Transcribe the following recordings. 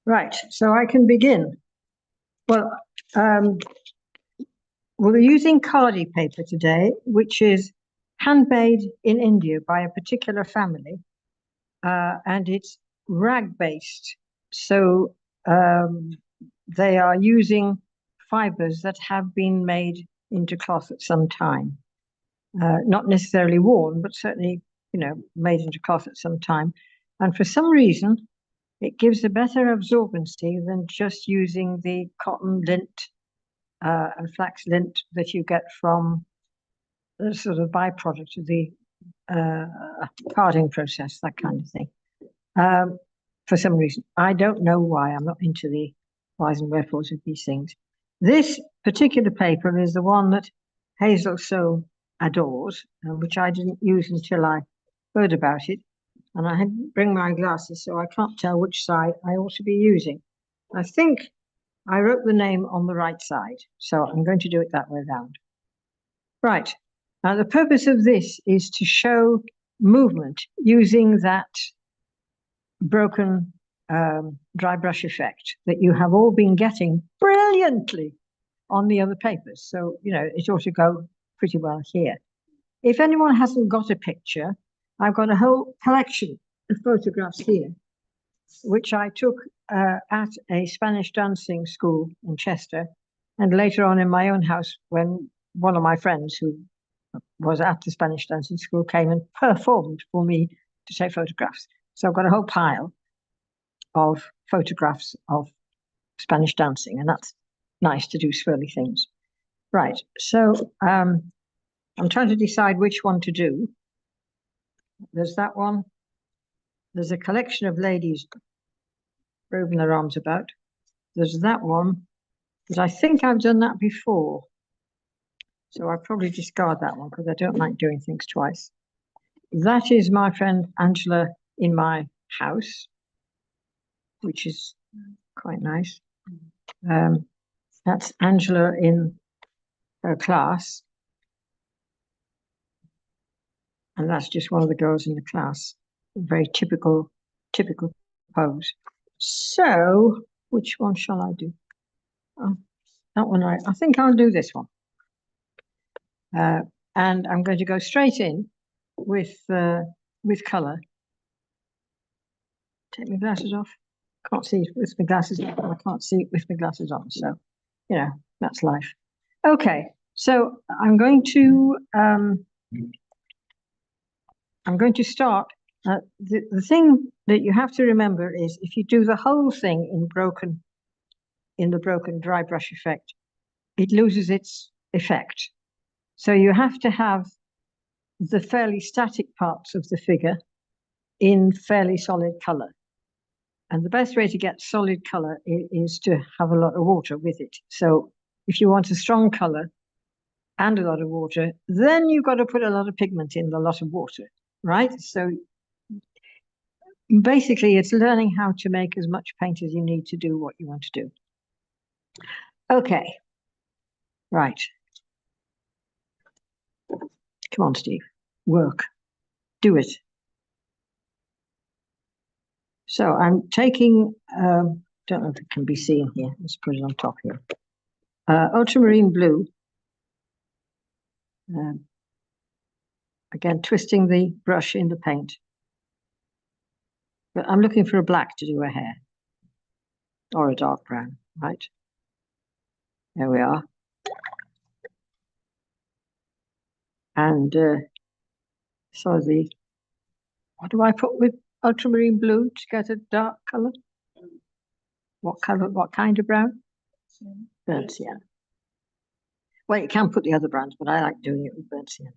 Right, so I can begin. Well, we're using khadi paper today, which is handmade in India by a particular family, and it's rag-based. So they are using fibers that have been made into cloth at some time. Not necessarily worn, but certainly, made into cloth at some time. And for some reason, it gives a better absorbency than just using the cotton lint and flax lint that you get from the sort of byproduct of the carding process, that kind of thing. For some reason, I don't know why. I'm not into the whys and wherefores of these things. This particular paper is the one that Hazel so adores, which I didn't use until I heard about it. And I had to bring my glasses, so I can't tell which side I ought to be using. I think I wrote the name on the right side, so I'm going to do it that way around. Right. Now, the purpose of this is to show movement using that broken dry brush effect that you have all been getting brilliantly on the other papers. So, it ought to go pretty well here. If anyone hasn't got a picture, I've got a whole collection of photographs here, which I took at a Spanish dancing school in Chester, and later on in my own house when one of my friends who was at the Spanish dancing school came and performed for me to take photographs. So I've got a whole pile of photographs of Spanish dancing, and that's nice to do swirly things. Right, so I'm trying to decide which one to do. There's that one. There's a collection of ladies waving their arms about. There's that one, but I think I've done that before. So I'll probably discard that one because I don't like doing things twice. That is my friend Angela in my house, which is quite nice. That's Angela in her class. And that's just one of the girls in the class. A very typical pose. So, which one shall I do? Oh, that one, I think I'll do this one. And I'm going to go straight in with colour. Take my glasses off. Can't see with my glasses on. I can't see with my glasses on. So, that's life. Okay, so I'm going to start. The thing that you have to remember is if you do the whole thing in the broken dry brush effect, it loses its effect. So you have to have the fairly static parts of the figure in fairly solid color. And the best way to get solid color is to have a lot of water with it. So if you want a strong color and a lot of water, then you've got to put a lot of pigment in a lot of water, right? So basically it's learning how to make as much paint as you need to do what you want to do. Okay, right. Come on, Steve, work, do it. So I'm taking, don't know if it can be seen here. Let's put it on top here. Ultramarine blue. Again, twisting the brush in the paint. But I'm looking for a black to do her hair. Or a dark brown, right? There we are. And so what do I put with ultramarine blue to get a dark color? What color, what kind of brown? Burnt sienna. Well, you can put the other browns, but I like doing it with burnt sienna.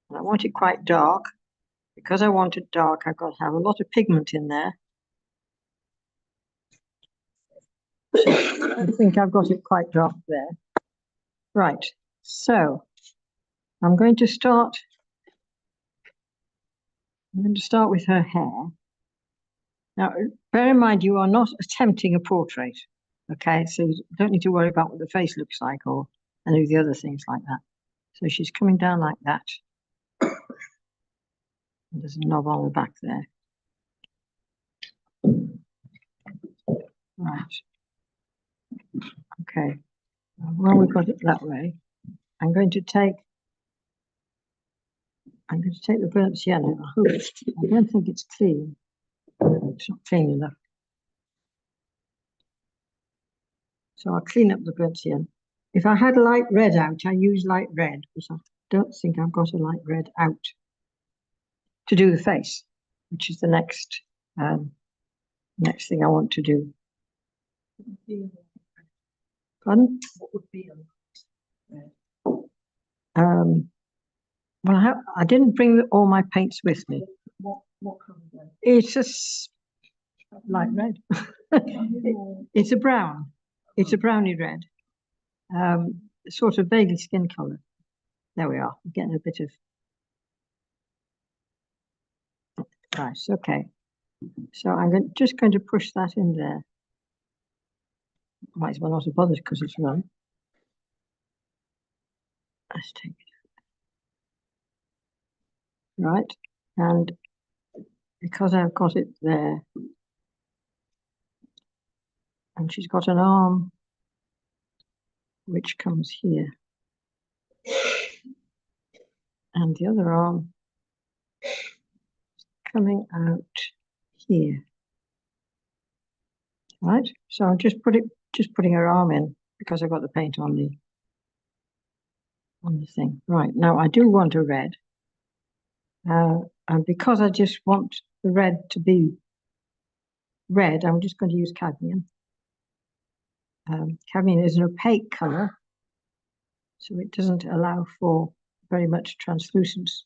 And I want it quite dark. Because I want it dark, I've got to have a lot of pigment in there. So I think I've got it quite dark there. Right, so I'm going to start with her hair. Now, bear in mind, you are not attempting a portrait, okay? So you don't need to worry about what the face looks like or any of the other things like that. So she's coming down like that. There's a knob on the back there. Right. Okay. Well, we've got it that way. I'm going to take the burnt yellow. I don't think it's clean. It's not clean enough. So I'll clean up the burnt yellow. If I had light red out, I use light red, but I don't think I've got a light red out to do the face, which is the next thing I want to do. Pardon? What would be on red? Well, I didn't bring all my paints with me. What colour red? It's just light red. It's a brown. It's a browny red. Sort of vaguely skin colour. There we are. I'm getting a bit of. Right, okay. So I'm just going to push that in there. Might as well not have bothered because it's run. Let's take it. Right, and because I've got it there, and she's got an arm which comes here, and the other arm coming out here. Right, so I'm just putting her arm in because I've got the paint on the thing. Right, now I do want a red, and because I just want the red to be red, I'm just going to use cadmium. Cadmium is an opaque color, so it doesn't allow for very much translucence.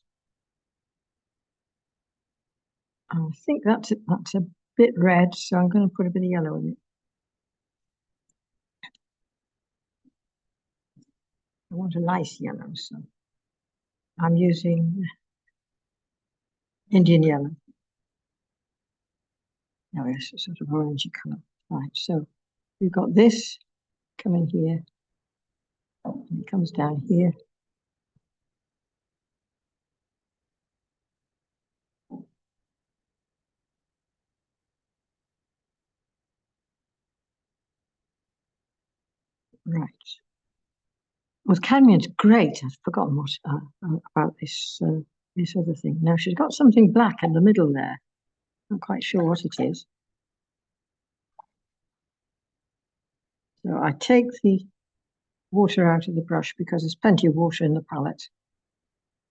I think that's a bit red, so I'm going to put a bit of yellow in it. I want a nice yellow, so I'm using Indian yellow. No, it's a sort of orangey color. Right, so we've got this coming here, and it comes down here. Right. Well, cadmium's great. I've forgotten what about this this other thing. Now she's got something black in the middle there. I'm not quite sure what it is. So I take the water out of the brush because there's plenty of water in the palette.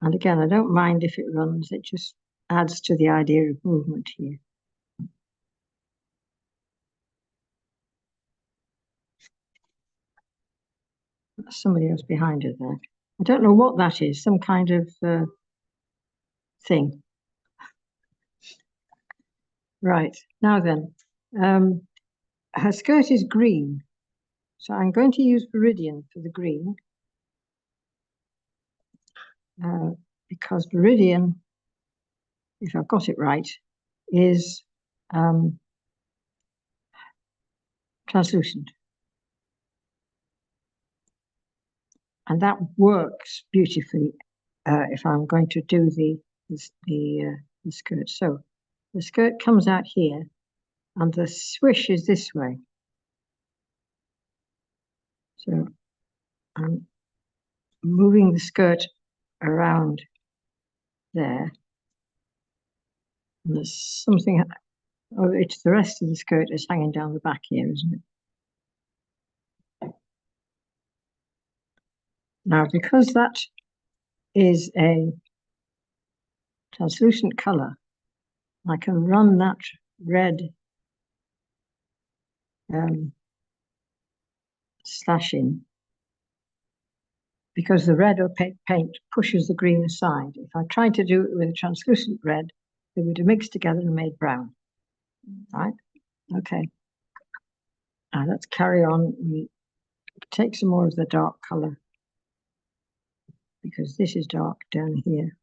And again, I don't mind if it runs. It just adds to the idea of movement here. There's somebody else behind her there. I don't know what that is. Some kind of thing. Right, now then, her skirt is green, so I'm going to use Viridian for the green, because Viridian, if I've got it right, is translucent. And that works beautifully if I'm going to do the skirt. So the skirt comes out here, and the swish is this way. So I'm moving the skirt around there. And there's something, oh, it's the rest of the skirt is hanging down the back here, isn't it? Now, because that is a translucent color, I can run that red slash in, because the red opaque paint pushes the green aside. If I tried to do it with a translucent red, they would have mixed together and made brown. Right? Okay. Now let's carry on. We take some more of the dark color, because this is dark down here.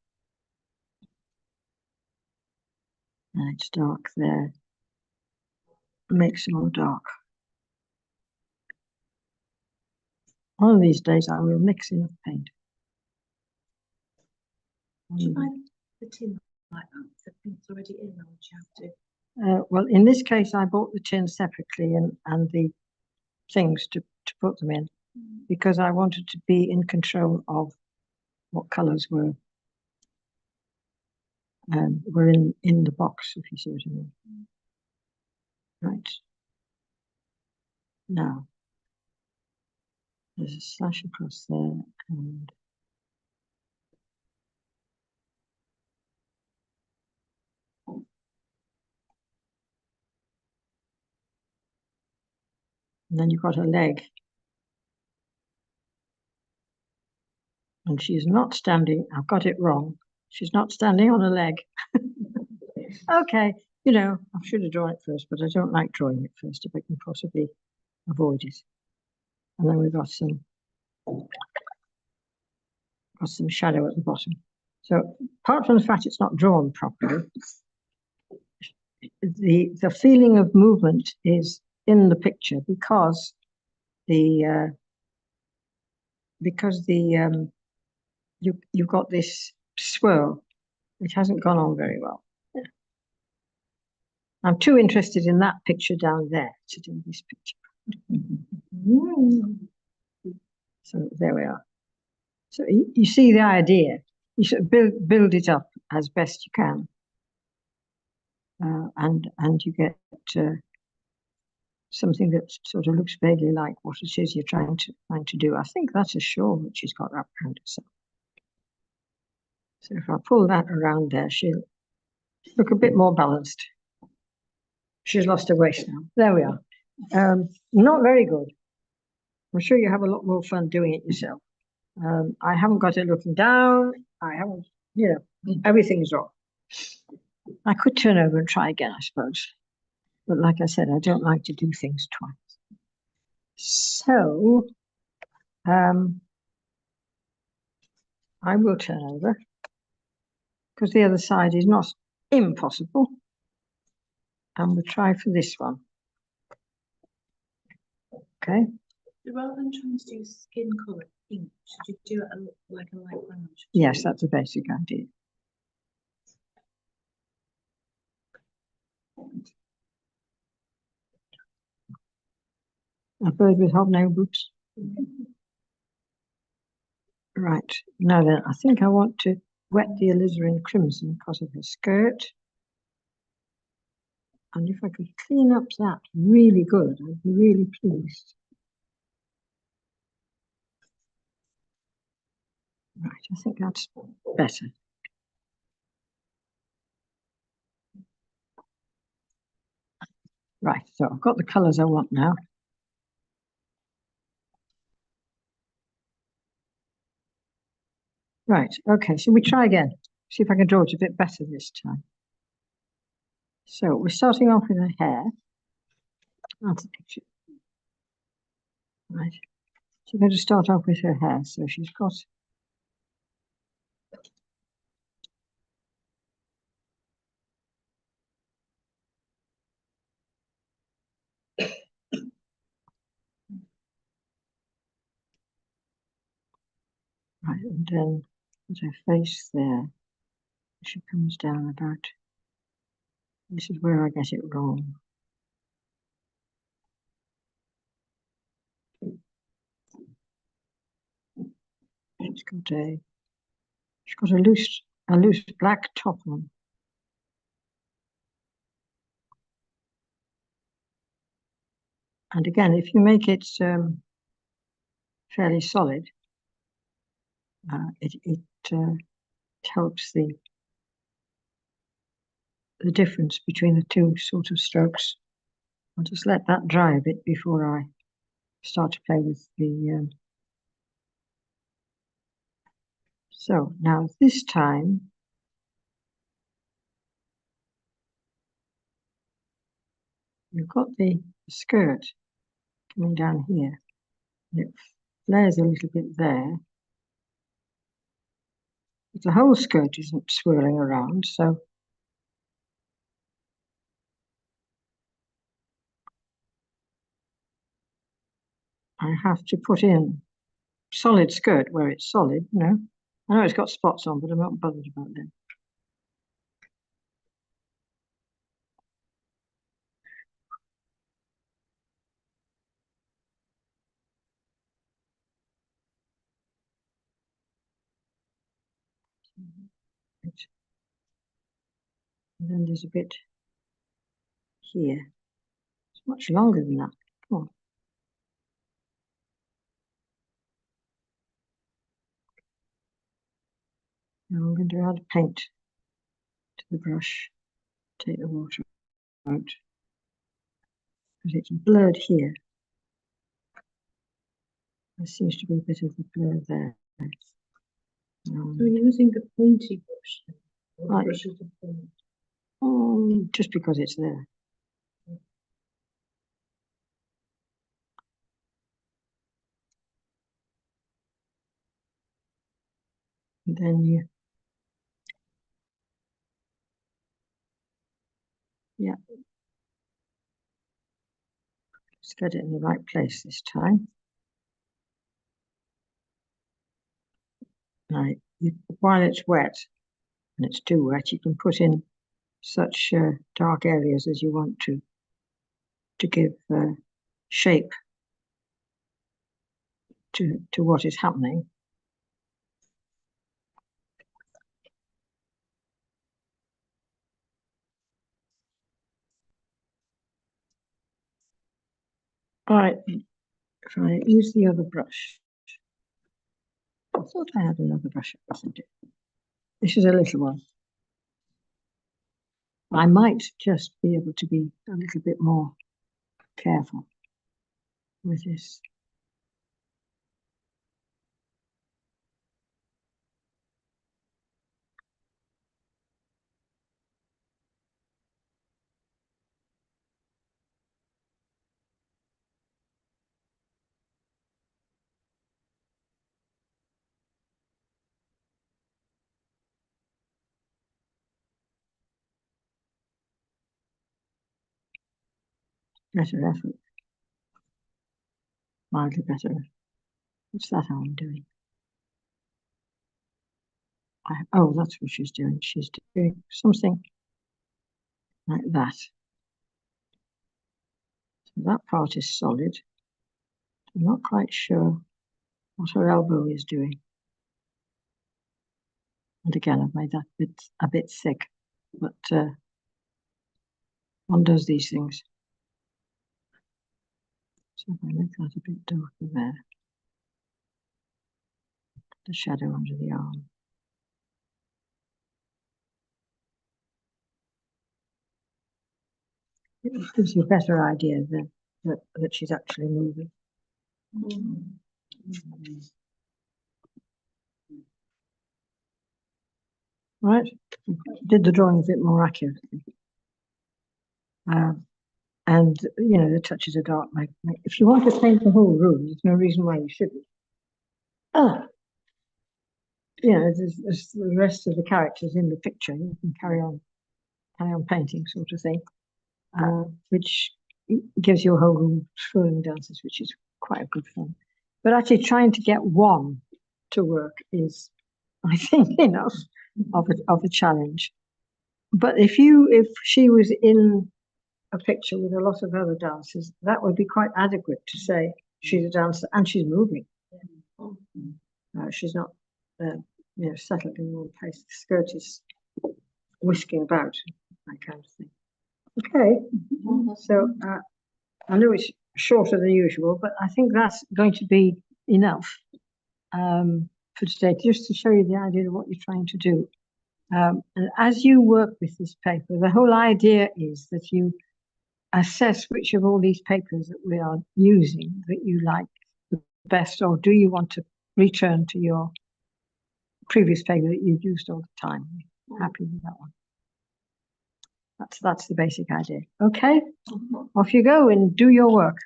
And it's dark there. Make some more dark. One of these days I will mix enough paint. The tin. like that? If everything's already in, or would you have to? Well, in this case, I bought the tins separately and the things to put them in because I wanted to be in control of what colours were in the box, if you see what I mean. Right. Now, there's a slash across there, and then you've got her leg. And she's not standing, I've got it wrong. She's not standing on a leg. Okay, you know, I should have drawn it first, but I don't like drawing it first if I can possibly avoid it. And then we've got some shadow at the bottom. So apart from the fact it's not drawn properly, the feeling of movement is in the picture because you've got this swirl. It hasn't gone on very well. I'm too interested in that picture down there to do this picture. So there we are. So you see the idea. You sort of build it up as best you can, and you get something that sort of looks vaguely like what it is you're trying to do. I think that's a shawl that she's got wrapped around herself. So if I pull that around there, she'll look a bit more balanced. She's lost her waist now. There we are. Not very good. I'm sure you have a lot more fun doing it yourself. I haven't got it looking down. I haven't, you know, everything's wrong. I could turn over and try again, I suppose. But like I said, I don't like to do things twice. So, I will turn over because the other side is not impossible. And we'll try for this one. Okay. Rather than trying to do skin colour pink, should you do it like a light brown? Yes, that's a basic idea. A bird with hobnail boots. Right, now then, I think I want to wet the alizarin crimson because of her skirt. And if I could clean up that really good, I'd be really pleased. Right, I think that's better. Right, so I've got the colours I want now. Right, okay, so we try again. See if I can draw it a bit better this time. So we're starting off with her hair. That's a picture. Right, so we're going to start off with her hair. So she's got right, and then there's her face there. She comes down about. This is where I get it wrong. She's got a loose black top on. And again, if you make it fairly solid, it helps the difference between the two sort of strokes. I'll just let that dry a bit before I start to play with the. So now this time, you've got the skirt coming down here. It flares a little bit there. But the whole skirt isn't swirling around, so I have to put in solid skirt where it's solid, you know. I know it's got spots on, but I'm not bothered about them. Right. And then there's a bit here. It's much longer than that. Come on. Now I'm going to add paint to the brush. Take the water out. Because it's blurred here. There seems to be a bit of a blur there. So you're using the pointy brush, or the brush with the point? Just because it's there. And then you, yeah. Let's get it in the right place this time. Right, while it's wet, and it's too wet, you can put in such dark areas as you want to give shape to what is happening. All right, if I use the other brush, I thought I had another brush. This is a little one. I might just be able to be a little bit more careful with this. Better effort. Mildly better. What's that arm doing? Oh, that's what she's doing. She's doing something like that. So that part is solid. I'm not quite sure what her elbow is doing. And again, I've made that a bit thick, but one does these things. So if I make that a bit darker there, the shadow under the arm. It gives you a better idea that she's actually moving. Right, did the drawing a bit more accurately. And you know, the touches are dark. If you want to paint the whole room, there's no reason why you shouldn't. You know, there's the rest of the characters in the picture. You can carry on painting, sort of thing, which gives you a whole room full of dances, which is quite a good fun. But actually, trying to get one to work is, I think, enough of a challenge. But if she was in a picture with a lot of other dancers, that would be quite adequate to say she's a dancer and she's moving. She's not, settled in one place. The skirt is whisking about, that kind of thing. Okay, so I know it's shorter than usual, but I think that's going to be enough for today, just to show you the idea of what you're trying to do. And as you work with this paper, the whole idea is that you assess which of all these papers that we are using that you like the best, or do you want to return to your previous paper that you've used all the time? Happy with that one. That's the basic idea. Okay, off you go and do your work.